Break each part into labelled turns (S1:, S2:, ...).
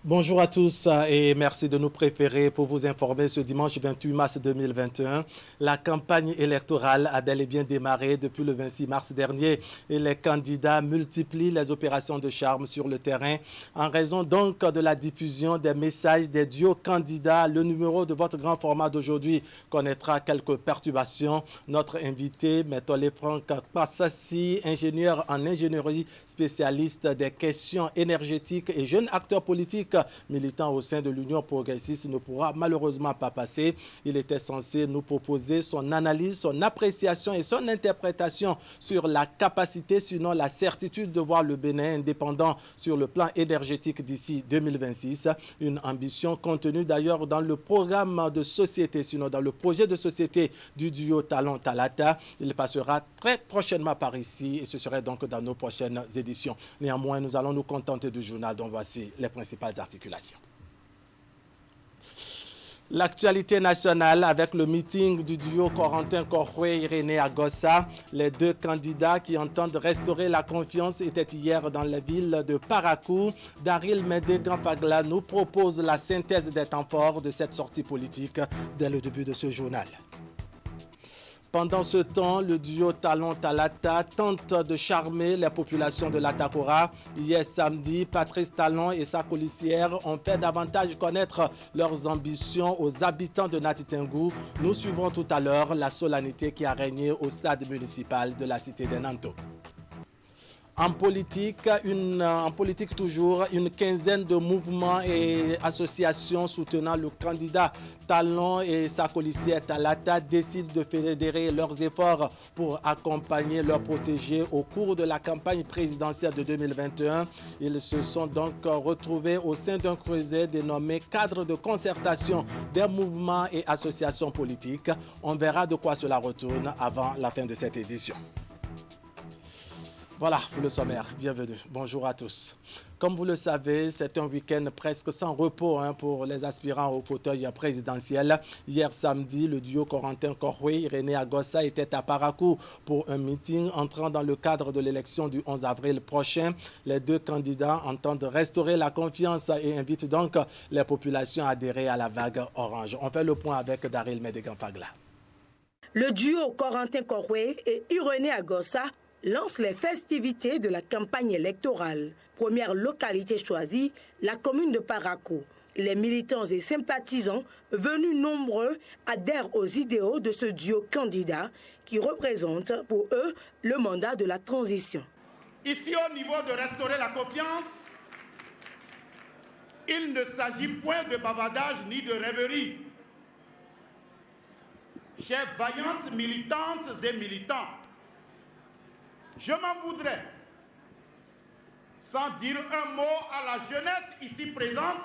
S1: Bonjour à tous et merci de nous préférer pour vous informer ce dimanche 28 mars 2021. La campagne électorale a bel et bien démarré depuis le 26 mars dernier et les candidats multiplient les opérations de charme sur le terrain. En raison donc de la diffusion des messages des duos candidats, le numéro de votre grand format d'aujourd'hui connaîtra quelques perturbations. Notre invité, Maître Franck Passassi, ingénieur en ingénierie, spécialiste des questions énergétiques et jeune acteur politique militant au sein de l'Union progressiste, ne pourra malheureusement pas passer. Il était censé nous proposer son analyse, son appréciation et son interprétation sur la capacité, sinon la certitude de voir le Bénin indépendant sur le plan énergétique d'ici 2026. Une ambition contenue d'ailleurs dans le programme de société, sinon dans le projet de société du duo Talon Talata. Il passera très prochainement par ici et ce serait donc dans nos prochaines éditions. Néanmoins, nous allons nous contenter du journal dont voici les principales articulations. L'actualité nationale avec le meeting du duo Corentin Koroué-Irénée à Gossa. Les deux candidats qui entendent restaurer la confiance étaient hier dans la ville de Parakou. Daryl Médé-Gampagla nous propose la synthèse des temps forts de cette sortie politique dès le début de ce journal. Pendant ce temps, le duo Talon Talata tente de charmer les populations de l'Atakora. Hier samedi, Patrice Talon et sa colissière ont fait davantage connaître leurs ambitions aux habitants de Natitengu. Nous suivrons tout à l'heure la solennité qui a régné au stade municipal de la cité des Nanto. En politique toujours, une quinzaine de mouvements et associations soutenant le candidat Talon et sa colissière Talata décident de fédérer leurs efforts pour accompagner leurs protégés au cours de la campagne présidentielle de 2021. Ils se sont donc retrouvés au sein d'un creuset dénommé Cadre de concertation des mouvements et associations politiques. On verra de quoi cela retourne avant la fin de cette édition. Voilà pour le sommaire, bienvenue, bonjour à tous. Comme vous le savez, c'est un week-end presque sans repos pour les aspirants au fauteuil présidentiel. Hier samedi, le duo Corentin Koroué-Irénée à Gossa était à Parakou pour un meeting entrant dans le cadre de l'élection du 11 avril prochain. Les deux candidats entendent restaurer la confiance et invitent donc les populations à adhérer à la vague orange. On fait le point avec Daryl Médé-Gampagla.
S2: Le duo Corentin Koroué et Irénée à Gossa lance les festivités de la campagne électorale. Première localité choisie, la commune de Parakou. Les militants et sympathisants venus nombreux adhèrent aux idéaux de ce duo candidat qui représente pour eux le mandat de la transition.
S3: Ici, au niveau de restaurer la confiance, il ne s'agit point de bavardage ni de rêverie. Chers vaillantes militantes et militants, je m'en voudrais, sans dire un mot à la jeunesse ici présente,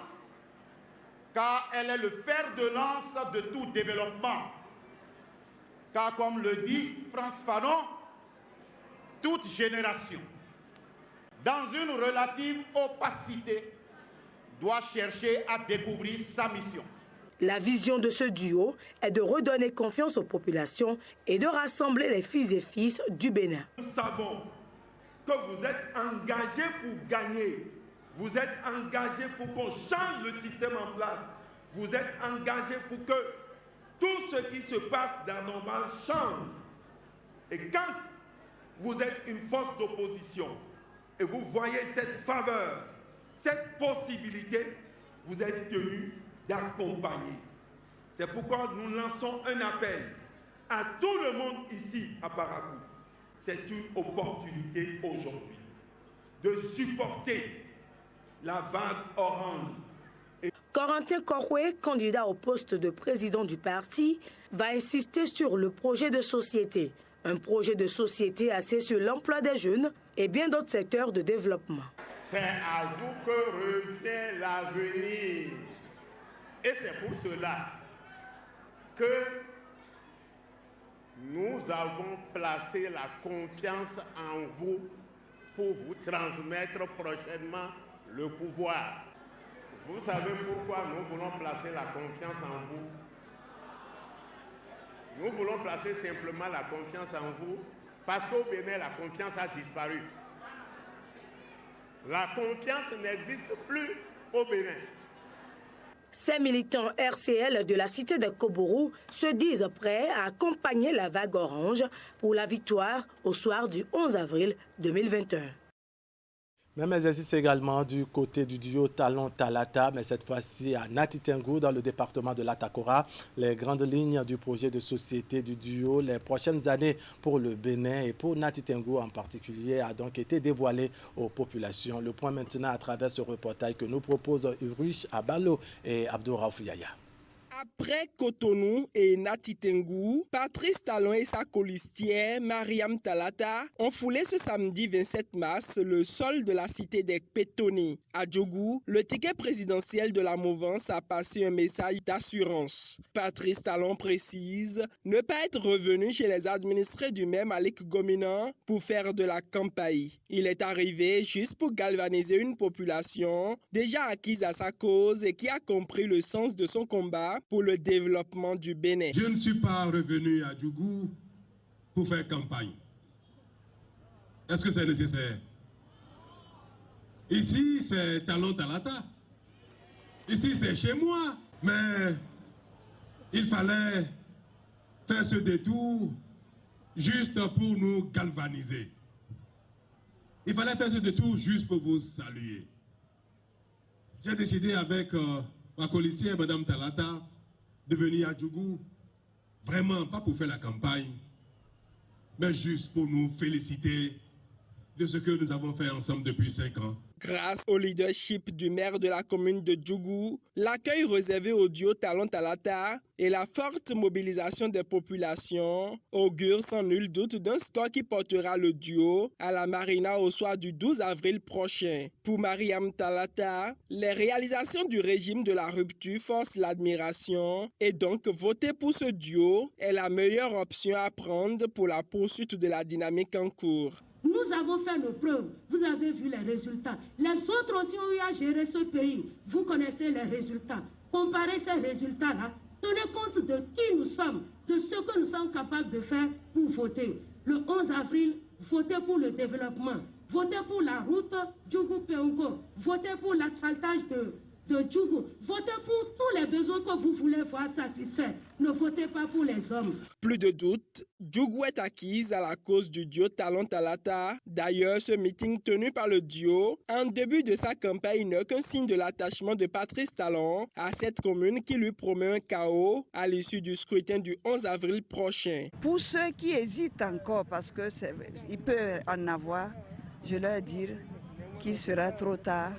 S3: car elle est le fer de lance de tout développement. Car comme le dit Frantz Fanon, toute génération, dans une relative opacité, doit chercher à découvrir sa mission.
S2: La vision de ce duo est de redonner confiance aux populations et de rassembler les filles et fils du Bénin.
S4: Nous savons que vous êtes engagés pour gagner. Vous êtes engagés pour qu'on change le système en place. Vous êtes engagés pour que tout ce qui se passe d'anormal change. Et quand vous êtes une force d'opposition et vous voyez cette faveur, cette possibilité, vous êtes tenus d'accompagner. C'est pourquoi nous lançons un appel à tout le monde ici à Parakou. C'est une opportunité aujourd'hui de supporter la vague orange.
S2: Corentin Koroué, candidat au poste de président du parti, va insister sur le projet de société. Un projet de société axé sur l'emploi des jeunes et bien d'autres secteurs de développement.
S3: C'est à vous que revient l'avenir. Et c'est pour cela que nous avons placé la confiance en vous pour vous transmettre prochainement le pouvoir. Vous savez pourquoi nous voulons placer la confiance en vous? Nous voulons placer simplement la confiance en vous parce qu'au Bénin, la confiance a disparu. La confiance n'existe plus
S4: au Bénin.
S2: Ces militants RCL de la cité de Kobourou se disent prêts à accompagner la vague orange pour la victoire au soir du 11 avril 2021.
S1: Même exercice également du côté du duo Talon-Talata, mais cette fois-ci à Nati-Tengou, dans le département de l'Atakora. Les grandes lignes du projet de société du duo, les prochaines années pour le Bénin et pour Nati-Tengou en particulier, a donc été dévoilé aux populations. Le point maintenant à travers ce reportage que nous proposent Urich Abalo et Abdouraouf Yaya.
S5: Après Cotonou et Nati-Tengou, Patrice Talon et sa colistière Mariam Talata ont foulé ce samedi 27 mars le sol de la cité des Pétoni. À Djougou, le ticket présidentiel de la mouvance a passé un message d'assurance. Patrice Talon précise ne pas être revenu chez les administrés du maire Malik Gomina pour faire de la campagne. Il est arrivé juste pour galvaniser une population déjà acquise à sa cause et qui a compris le sens de son combat pour le développement du Bénin.
S6: Je ne suis pas revenu à Djougou pour faire campagne. Est-ce que c'est nécessaire? Ici, c'est Talon Talata. Ici, c'est chez moi. Mais il fallait faire ce détour juste pour nous galvaniser. Il fallait faire ce détour juste pour vous saluer. J'ai décidé avec ma colistière, Madame Talata, de venir à Djougou, vraiment pas pour faire la campagne, mais juste pour nous féliciter de ce que nous avons fait ensemble depuis 5 ans.
S5: Grâce au leadership du maire de la commune de Djougou, l'accueil réservé au duo Talon Talata et la forte mobilisation des populations augurent sans nul doute d'un score qui portera le duo à la Marina au soir du 12 avril prochain. Pour Mariam Talata, les réalisations du régime de la rupture forcent l'admiration et donc voter pour ce duo est la meilleure option à prendre pour la poursuite de la dynamique en cours.
S7: Nous avons fait nos preuves, vous avez vu les résultats. Les autres aussi ont eu à gérer ce pays. Vous connaissez les résultats. Comparez ces résultats-là. Tenez compte de qui nous sommes, de ce que nous sommes capables de faire pour voter. Le 11 avril, votez pour le développement. Votez pour la route Djougou-Péongo. Votez pour l'asphaltage de Djougou. Votez pour tous les besoins que vous voulez voir satisfaits. Ne votez pas pour les hommes.
S5: Plus de doute, Djougou est acquise à la cause du duo Talon Talata. D'ailleurs, ce meeting tenu par le duo en début de sa campagne n'est qu'un signe de l'attachement de Patrice Talon à cette commune qui lui promet un chaos à l'issue du scrutin du 11 avril prochain.
S8: Pour ceux qui hésitent encore, parce qu'il peut en avoir, je leur dire qu'il sera trop tard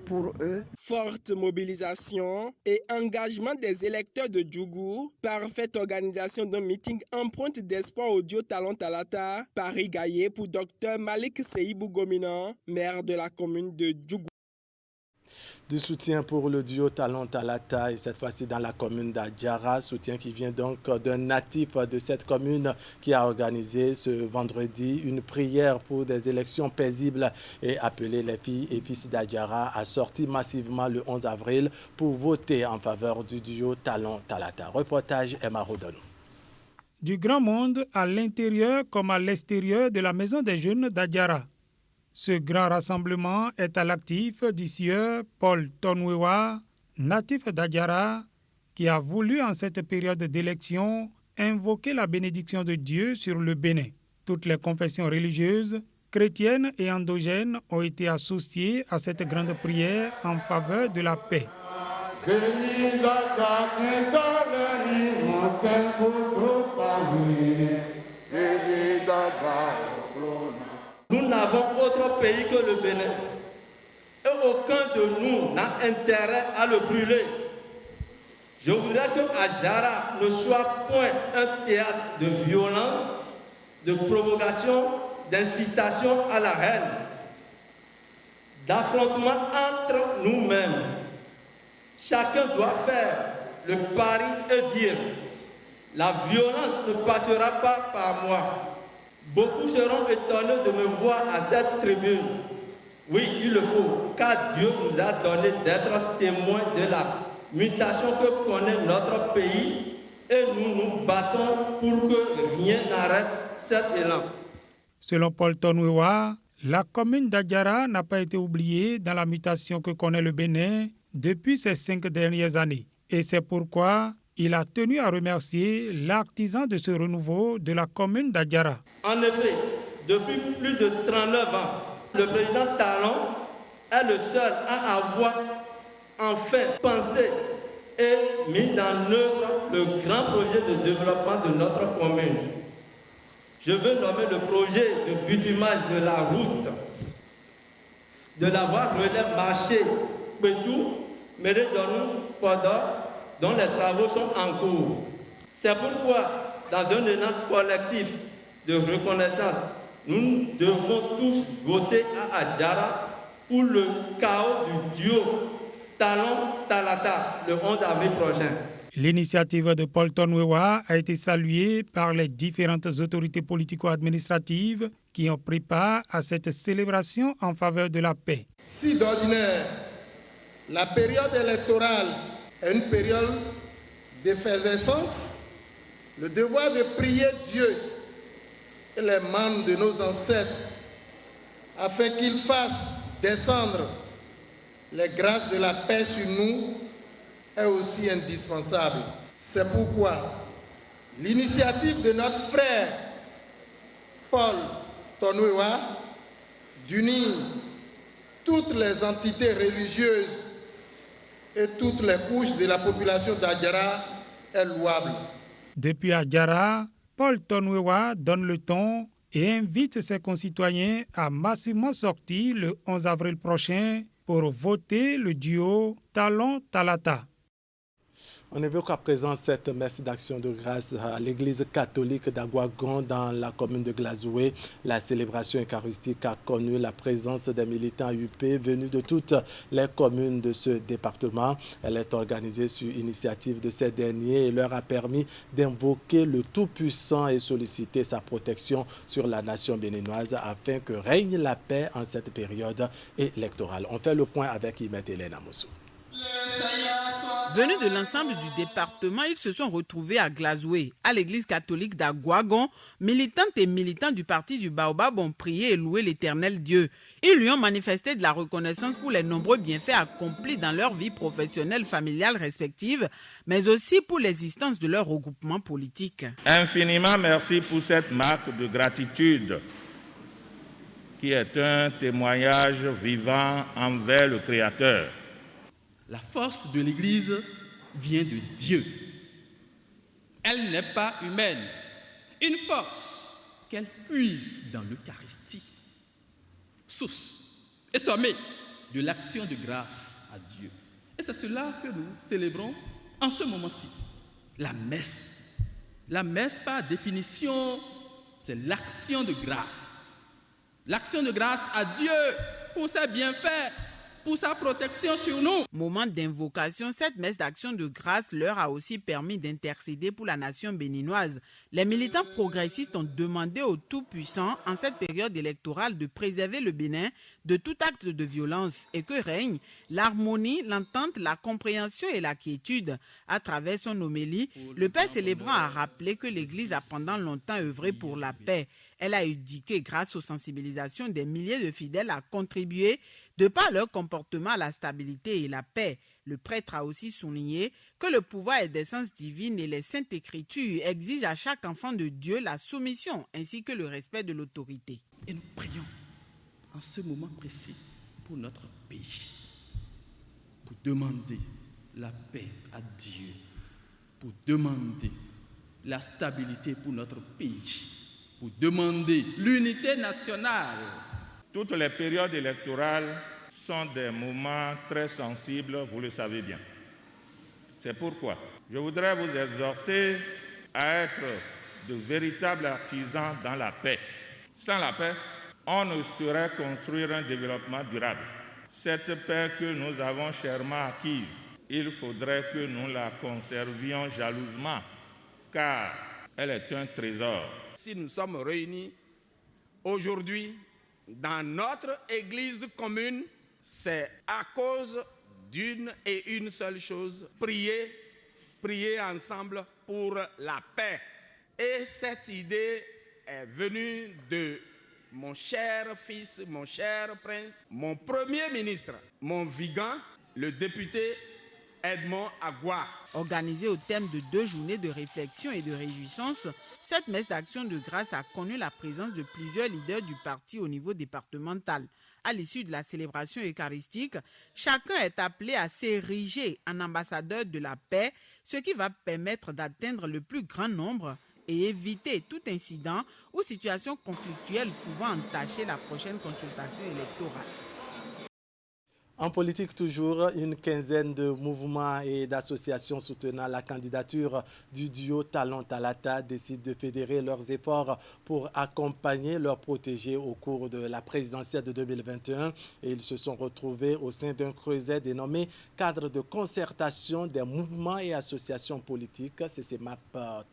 S8: pour eux.
S5: Forte mobilisation et engagement des électeurs de Djougou, parfaite organisation d'un meeting empreinte d'espoir au duo Talon Talata, Paris Gaillé pour Dr Malik Seibou Gomina, maire de la commune de Djougou.
S1: Du soutien pour le duo Talon Talata et cette fois-ci dans la commune d'Adjara, soutien qui vient donc d'un natif de cette commune qui a organisé ce vendredi une prière pour des élections paisibles et appelé les filles et fils d'Adjara à sortir massivement le 11 avril pour voter en faveur du duo Talon Talata. Reportage Emma Rodonou.
S9: Du grand monde à l'intérieur comme à l'extérieur de la maison des jeunes d'Adjara. Ce grand rassemblement est à l'actif du sieur Paul Tonwewa, natif d'Adjara, qui a voulu en cette période d'élection invoquer la bénédiction de Dieu sur le Bénin. Toutes les confessions religieuses, chrétiennes et endogènes ont été associées à cette grande prière en faveur de la paix.
S10: Nous n'avons autre pays que le Bénin et aucun de nous n'a intérêt à le brûler. Je voudrais que Adjara ne soit point un théâtre de violence, de provocation, d'incitation à la haine, d'affrontement entre nous-mêmes. Chacun doit faire le pari et dire « La violence ne passera pas par moi ». Beaucoup seront étonnés de me voir à cette tribune. Oui, il le faut, car Dieu nous a donné d'être témoins de la mutation que connaît notre pays et nous nous battons pour que rien n'arrête cet élan.
S9: Selon Paul Tonwewa, la commune d'Adjara n'a pas été oubliée dans la mutation que connaît le Bénin depuis ces 5 dernières années. Et c'est pourquoi il a tenu à remercier l'artisan de ce renouveau de la commune d'Adjara.
S10: En effet, depuis plus de 39 ans, le président Talon est le seul à avoir enfin pensé et mis en œuvre le grand projet de développement de notre commune. Je veux nommer le projet de bitumage de la route, de la voie relais marché Pétou, Médé-Donou-Podor, dont les travaux sont en cours. C'est pourquoi, dans un élan collectif de reconnaissance, nous devons tous voter à Adjara pour le chaos du duo Talon-Talata le 11 avril prochain.
S9: L'initiative de Paul Tonwewa a été saluée par les différentes autorités politico-administratives qui ont pris part à cette célébration en faveur de la paix.
S11: Si d'ordinaire, la période électorale est une période d'effervescence, le devoir de prier Dieu et les membres de nos ancêtres afin qu'ils fassent descendre les grâces de la paix sur nous est aussi indispensable. C'est pourquoi l'initiative de notre frère Paul Tonwewa d'unir toutes les entités religieuses et toutes les couches de la population d'Adjara est louable.
S9: Depuis Adjara, Paul Tonwewa donne le ton et invite ses concitoyens à massivement sortir le 11 avril prochain pour voter le duo Talon-Talata.
S1: On évoque à présent cette messe d'action de grâce à l'église catholique d'Agouagon dans la commune de Glazoué. La célébration eucharistique a connu la présence des militants UP venus de toutes les communes de ce département. Elle est organisée sur initiative de ces derniers et leur a permis d'invoquer le Tout-Puissant et solliciter sa protection sur la nation béninoise afin que règne la paix en cette période électorale. On fait le point avec Imet Hélène Amoussou.
S12: Venus de l'ensemble du département, ils se sont retrouvés à Glazoué, à l'église catholique d'Agouagon. Militantes et militants du parti du Baobab ont prié et loué l'éternel Dieu. Ils lui ont manifesté de la reconnaissance pour les nombreux bienfaits accomplis dans leur vie professionnelle, familiale respective, mais aussi pour l'existence de leur regroupement politique.
S13: Infiniment merci pour cette marque de gratitude qui est un témoignage vivant envers le Créateur.
S14: La force de l'Église vient de Dieu. Elle n'est pas humaine. Une force qu'elle puise dans l'Eucharistie. Source et sommet de l'action de grâce à Dieu. Et c'est cela que nous célébrons en ce moment-ci. La messe. La messe, par définition, c'est l'action de grâce. L'action de grâce à Dieu pour ses bienfaits, pour sa protection sur nous.
S12: Moment d'invocation, cette messe d'action de grâce leur a aussi permis d'intercéder pour la nation béninoise. Les militants progressistes ont demandé au Tout-Puissant, en cette période électorale, de préserver le Bénin de tout acte de violence et que règne l'harmonie, l'entente, la compréhension et la quiétude. À travers son homélie, le Père célébrant a rappelé que l'Église a pendant longtemps œuvré pour la paix. Elle a éduqué, grâce aux sensibilisations des milliers de fidèles, à contribuer, de par leur comportement, à la stabilité et la paix. Le prêtre a aussi souligné que le pouvoir et d'essence divine et les saintes écritures exigent à chaque enfant de Dieu la soumission ainsi que le respect de l'autorité.
S14: Et nous prions en ce moment précis pour notre pays, pour demander la paix à Dieu, pour demander la stabilité pour notre pays, pour demander l'unité nationale.
S13: Toutes les périodes électorales sont des moments très sensibles, vous le savez bien. C'est pourquoi je voudrais vous exhorter à être de véritables artisans dans la paix. Sans la paix, on ne saurait construire un développement durable. Cette paix que nous avons chèrement acquise, il faudrait que nous la conservions jalousement, car elle est un trésor.
S15: Si nous sommes réunis aujourd'hui dans notre église commune, c'est à cause d'une et une seule chose, prier ensemble pour la paix. Et cette idée est venue de mon cher fils, mon cher prince, mon premier ministre, mon Vigan, le député Edmond Agua.
S12: Organisée au thème de 2 journées de réflexion et de réjouissance, cette messe d'action de grâce a connu la présence de plusieurs leaders du parti au niveau départemental. À l'issue de la célébration eucharistique, chacun est appelé à s'ériger en ambassadeur de la paix, ce qui va permettre d'atteindre le plus grand nombre et éviter tout incident ou situation conflictuelle pouvant entacher la prochaine consultation électorale.
S1: En politique toujours, une quinzaine de mouvements et d'associations soutenant la candidature du duo Talon-Talata décident de fédérer leurs efforts pour accompagner leurs protégés au cours de la présidentielle de 2021. Et ils se sont retrouvés au sein d'un creuset dénommé Cadre de concertation des mouvements et associations politiques, CCMAP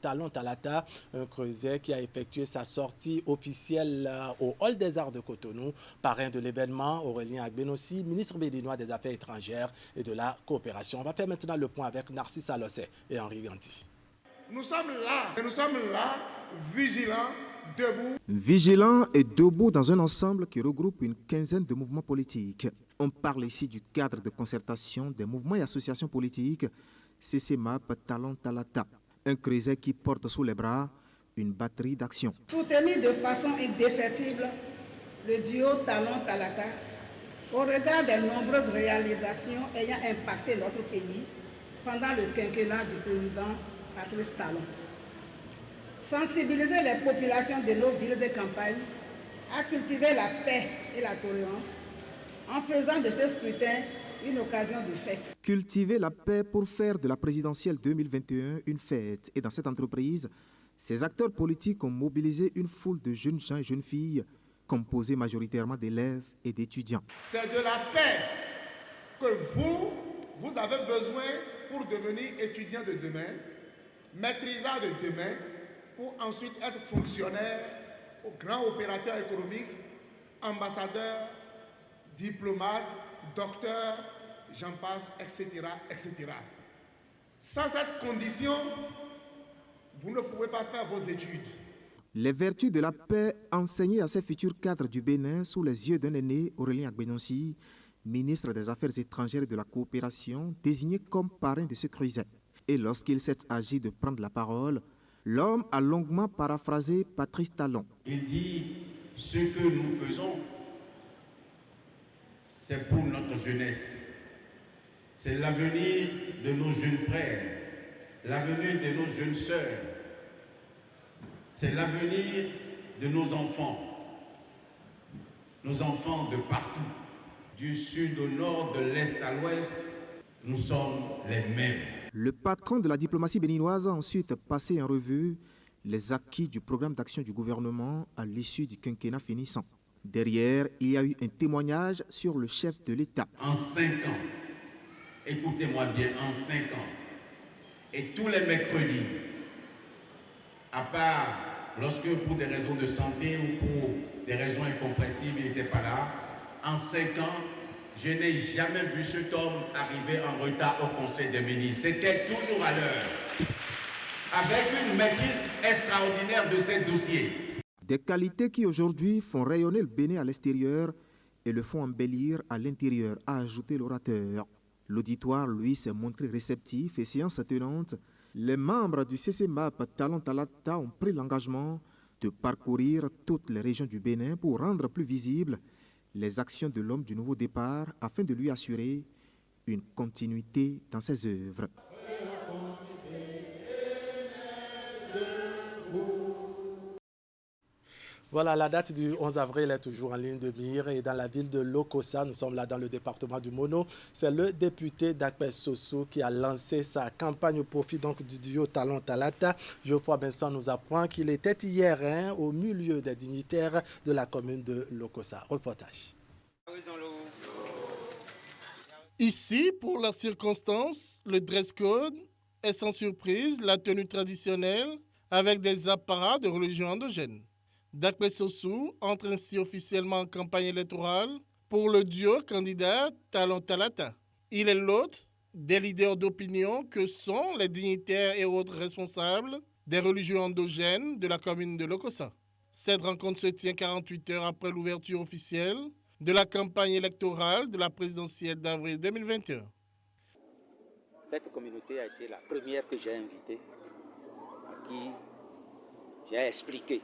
S1: Talon-Talata, un creuset qui a effectué sa sortie officielle au Hall des Arts de Cotonou. Parrain de l'événement, Aurélien Agbenossi, ministre béninois des Affaires étrangères et de la coopération. On va faire maintenant le point avec Narcisse Alossé et Henri Ganti.
S16: Nous sommes là, vigilants, debout.
S17: Vigilants et debout dans un ensemble qui regroupe une quinzaine de mouvements politiques. On parle ici du cadre de concertation des mouvements et associations politiques CCMAP Talon-Talata, un creuset qui porte sous les bras une batterie d'actions.
S18: Soutenir de façon indéfectible le duo Talon-Talata au regard des nombreuses réalisations ayant impacté notre pays pendant le quinquennat du président Patrice Talon. Sensibiliser les populations de nos villes et campagnes à cultiver la paix et la tolérance en faisant de ce scrutin une occasion de fête.
S17: Cultiver la paix pour faire de la présidentielle 2021 une fête. Et dans cette entreprise, ces acteurs politiques ont mobilisé une foule de jeunes gens et jeunes filles composée majoritairement d'élèves et d'étudiants.
S16: C'est de la paix que vous avez besoin pour devenir étudiant de demain, maîtrisant de demain, pour ensuite être fonctionnaire, grand opérateur économique, ambassadeur, diplomate, docteur, j'en passe, etc., etc. Sans cette condition, vous ne pouvez pas faire vos études.
S17: Les vertus de la paix enseignées à ces futurs cadres du Bénin sous les yeux d'un aîné, Aurélien Agbenossi, ministre des Affaires étrangères et de la coopération, désigné comme parrain de ce creuset. Et lorsqu'il s'est agi de prendre la parole, l'homme a longuement paraphrasé Patrice Talon.
S19: Il dit « Ce que nous faisons, c'est pour notre jeunesse. C'est l'avenir de nos jeunes frères, l'avenir de nos jeunes sœurs. C'est l'avenir de nos enfants de partout, du sud au nord, de l'est à l'ouest, nous sommes les mêmes.
S17: Le patron de la diplomatie béninoise a ensuite passé en revue les acquis du programme d'action du gouvernement à l'issue du quinquennat finissant. Derrière, il y a eu un témoignage sur le chef de l'État.
S19: En 5 ans, écoutez-moi bien, en 5 ans, et tous les mercredis, à part lorsque pour des raisons de santé ou pour des raisons incompréhensibles, il n'était pas là, en 5 ans, je n'ai jamais vu cet homme arriver en retard au Conseil des ministres. C'était toujours à l'heure, avec une maîtrise extraordinaire de ces dossiers.
S17: Des qualités qui aujourd'hui font rayonner le Bénin à l'extérieur et le font embellir à l'intérieur, a ajouté l'orateur. L'auditoire, lui, s'est montré réceptif et séance tenante. Les membres du CCMAP Talon-Talata ont pris l'engagement de parcourir toutes les régions du Bénin pour rendre plus visibles les actions de l'homme du nouveau départ afin de lui assurer une continuité dans ses œuvres.
S1: Voilà, la date du 11 avril est toujours en ligne de mire et dans la ville de Lokossa, nous sommes là dans le département du Mono, c'est le député Dakpé Sossou qui a lancé sa campagne au profit donc du duo Talon-Talata. Geoffroy Vincent nous apprend qu'il était hier au milieu des dignitaires de la commune de Lokossa. Reportage.
S20: Ici, pour la circonstance, le dress code est sans surprise la tenue traditionnelle avec des apparats de religion endogène. Dakpé Sossou entre ainsi officiellement en campagne électorale pour le duo candidat Talon-Talata. Il est l'hôte des leaders d'opinion que sont les dignitaires et autres responsables des religions endogènes de la commune de Lokossa. Cette rencontre se tient 48 heures après l'ouverture officielle de la campagne électorale de la présidentielle d'avril 2021.
S21: Cette communauté a été la première que j'ai invitée, à qui j'ai expliqué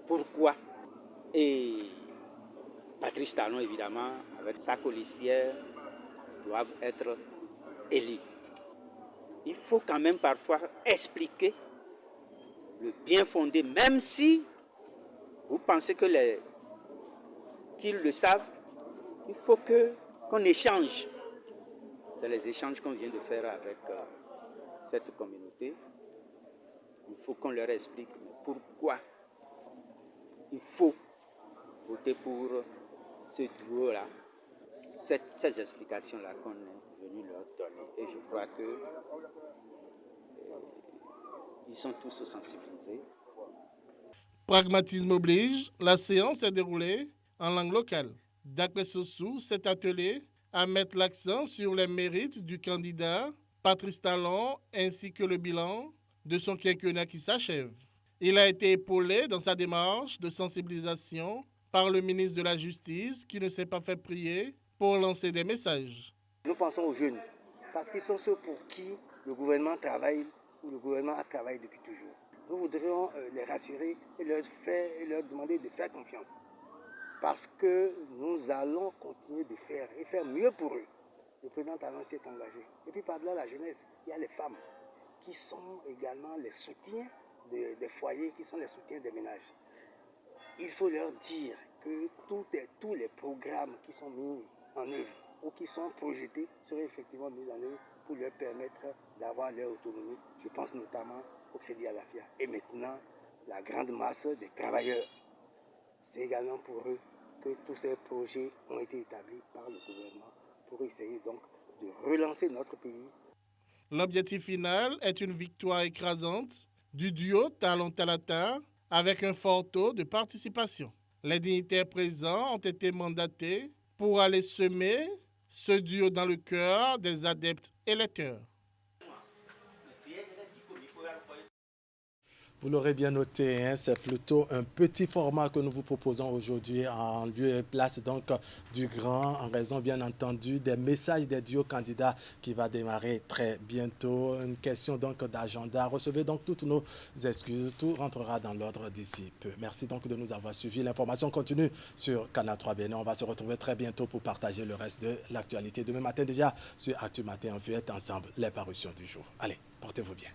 S21: pourquoi. Et Patrice Talon, évidemment, avec sa colistière, doivent être élus. Il faut quand même parfois expliquer le bien fondé, même si vous pensez qu'ils le savent, il faut qu'on échange. C'est les échanges qu'on vient de faire avec cette communauté. Il faut qu'on leur explique pourquoi il faut voter pour ce duo-là. Ces explications-là qu'on est venu leur donner. Et je crois que ils sont tous sensibilisés.
S20: Pragmatisme oblige, la séance est déroulée en langue locale. D'après Sossou, cet atelier à mettre l'accent sur les mérites du candidat Patrice Talon ainsi que le bilan de son quinquennat qui s'achève. Il a été épaulé dans sa démarche de sensibilisation par le ministre de la Justice qui ne s'est pas fait prier pour lancer des messages.
S22: Nous pensons aux jeunes parce qu'ils sont ceux pour qui le gouvernement travaille ou le gouvernement a travaillé depuis toujours. Nous voudrions les rassurer et leur demander de faire confiance. Parce que nous allons continuer de faire et faire mieux pour eux. Le président Talon s'est engagé. Et puis par-delà la jeunesse, il y a les femmes qui sont également les soutiens des foyers, qui sont les soutiens des ménages. Il faut leur dire que tous les programmes qui sont mis en œuvre ou qui sont projetés seraient effectivement mis en œuvre pour leur permettre d'avoir leur autonomie. Je pense notamment au Crédit à la FIA. Et maintenant, la grande masse des travailleurs. C'est également pour eux que tous ces projets ont été établis par le gouvernement pour essayer donc de relancer notre pays.
S20: L'objectif final est une victoire écrasante du duo Talon-Talata avec un fort taux de participation. Les dignitaires présents ont été mandatés pour aller semer ce duo dans le cœur des adeptes électeurs.
S1: Vous l'aurez bien noté, hein, c'est plutôt un petit format que nous vous proposons aujourd'hui en lieu et place donc du grand, en raison bien entendu des messages des duos candidats qui va démarrer très bientôt. Une question donc d'agenda. Recevez donc toutes nos excuses. Tout rentrera dans l'ordre d'ici peu. Merci donc de nous avoir suivis. L'information continue sur Canal 3 Bénin. On va se retrouver très bientôt pour partager le reste de l'actualité. Demain matin déjà sur Actu Matin, on veut être ensemble les parutions du jour. Allez, portez-vous bien.